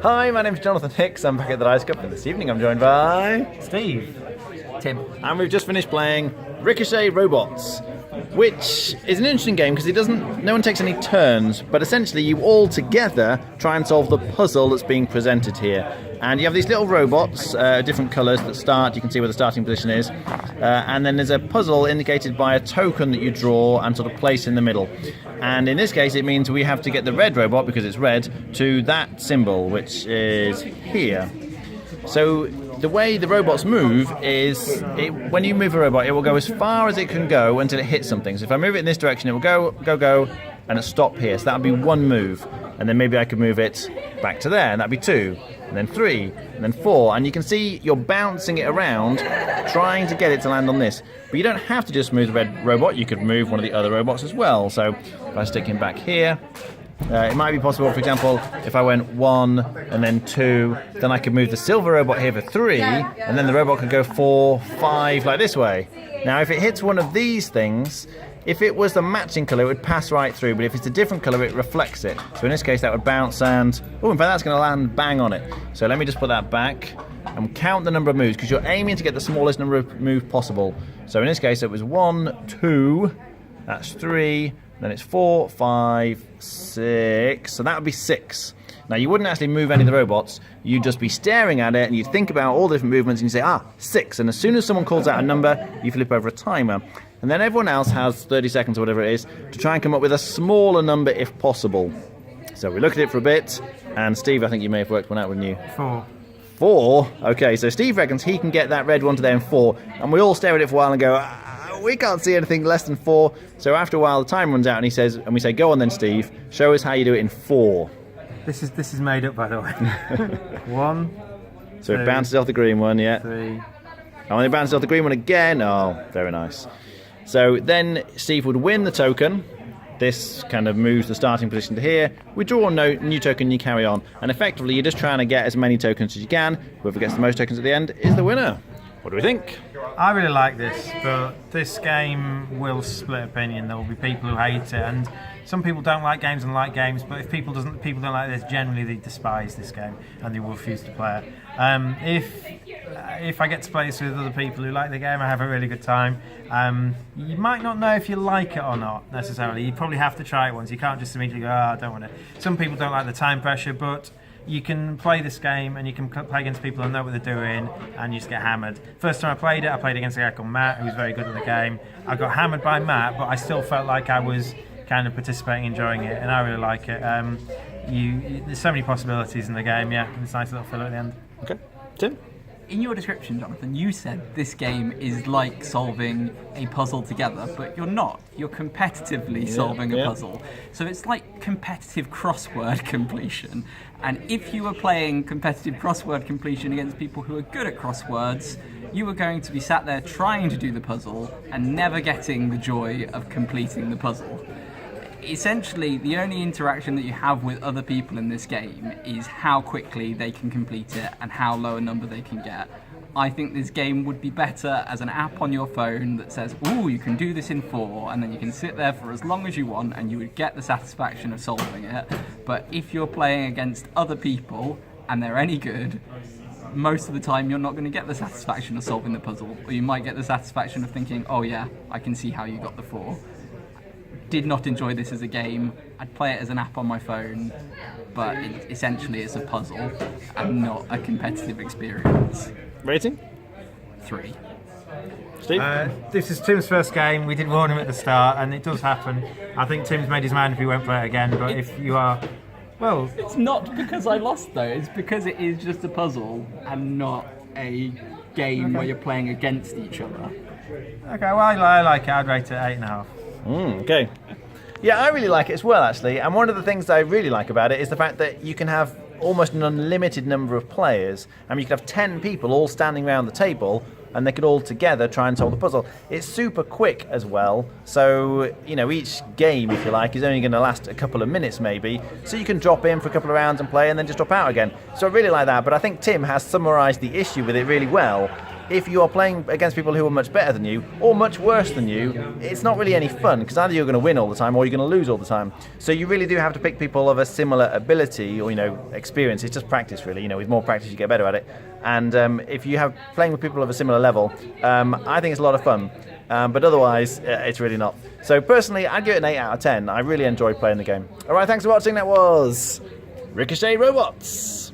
Hi, my name's Jonathan Hicks. I'm back at the Dice Cup, and this evening I'm joined by Steve. Tim. and we've just finished playing Ricochet Robots, which is an interesting game because no one takes any turns, but essentially you all together try and solve the puzzle that's being presented here. And you have these little robots, different colours that start. You can see where the starting position is, and then there's a puzzle indicated by a token that you draw and sort of place in the middle. And in this case, it means we have to get the red robot, because it's red, to that symbol, which is here. So the way the robots move is, when you move a robot, it will go as far as it can go until it hits something. So if I move it in this direction, it will go, and it'll stop here. So that would be one move. And then maybe I could move it back to there, and that'd be 2, and then 3, and then 4. And you can see you're bouncing it around, trying to get it to land on this. But you don't have to just move the red robot, you could move one of the other robots as well. So if I stick him back here, it might be possible, for example, if I went 1 and then 2, then I could move the silver robot here for 3, and then the robot could go 4, 5, like this way. Now, if it hits one of these things, if it was the matching colour, it would pass right through, but if it's a different colour, it reflects it. So in this case, that would bounce and... oh, in fact, that's going to land bang on it. So let me just put that back and count the number of moves, because you're aiming to get the smallest number of moves possible. So in this case, it was 1, 2, that's 3, then it's 4, 5, 6, so that would be 6. Now, you wouldn't actually move any of the robots, you'd just be staring at it, and you'd think about all the different movements, and you say, 6, and as soon as someone calls out a number, you flip over a timer. And then everyone else has 30 seconds or whatever it is to try and come up with a smaller number if possible. So we looked at it for a bit, and Steve, I think you may have worked one out, wouldn't you? 4. 4? Okay, so Steve reckons he can get that red one to there in 4, and we all stare at it for a while and go, we can't see anything less than 4. So after a while, the time runs out, and we say, go on then, Steve, show us how you do it in 4. This is made up, by the way. 1. So 2, it bounces off the green one, yeah. 3. And when it bounces off the green one again, oh, very nice. So then Steve would win the token. This kind of moves the starting position to here. We draw a new token, you carry on. And effectively, you're just trying to get as many tokens as you can. Whoever gets the most tokens at the end is the winner. What do we think? I really like this, but this game will split opinion. There will be people who hate it, and some people don't like games and like games, but if people don't like this, generally they despise this game and they will refuse to play it. If I get to play this with other people who like the game, I have a really good time. You might not know if you like it or not necessarily. You probably have to try it once. You can't just immediately go, I don't want it. Some people don't like the time pressure, but you can play this game and you can play against people who know what they're doing, and you just get hammered. First time I played against a guy called Matt, who was very good at the game. I got hammered by Matt, but I still felt like I was kind of participating, enjoying it, and I really like it. There's so many possibilities in the game, yeah, and it's a nice little filler at the end. Okay. Tim? In your description, Jonathan, you said this game is like solving a puzzle together, but you're not. You're competitively solving a puzzle. So it's like competitive crossword completion. And if you were playing competitive crossword completion against people who are good at crosswords, you were going to be sat there trying to do the puzzle and never getting the joy of completing the puzzle. Essentially, the only interaction that you have with other people in this game is how quickly they can complete it and how low a number they can get. I think this game would be better as an app on your phone that says, ooh, you can do this in 4, and then you can sit there for as long as you want and you would get the satisfaction of solving it. But if you're playing against other people and they're any good, most of the time you're not going to get the satisfaction of solving the puzzle, or you might get the satisfaction of thinking, oh yeah, I can see how you got the 4. Did not enjoy this as a game. I'd play it as an app on my phone, but it essentially is a puzzle and not a competitive experience. Rating? 3. Steve? This is Tim's first game. We did warn him at the start, and it does happen. I think Tim's made his mind if he won't play it again, but if you are... well... It's not because I lost, though. It's because it is just a puzzle and not a game where you're playing against each other. Okay, well, I like it. I'd rate it 8.5. Okay. Yeah, I really like it as well, actually. And one of the things that I really like about it is the fact that you can have almost an unlimited number of players. I mean, you could have 10 people all standing around the table, and they could all together try and solve the puzzle. It's super quick as well, so, you know, each game, if you like, is only going to last a couple of minutes maybe, so you can drop in for a couple of rounds and play and then just drop out again. So I really like that, but I think Tim has summarised the issue with it really well. if you are playing against people who are much better than you or much worse than you, it's not really any fun, because either you're going to win all the time or you're going to lose all the time. So you really do have to pick people of a similar ability or, experience. It's just practice, really. With more practice you get better at it. And if you have playing with people of a similar level, I think it's a lot of fun. But otherwise, it's really not. So personally, I'd give it an 8 out of 10. I really enjoyed playing the game. All right, thanks for watching. That was Ricochet Robots.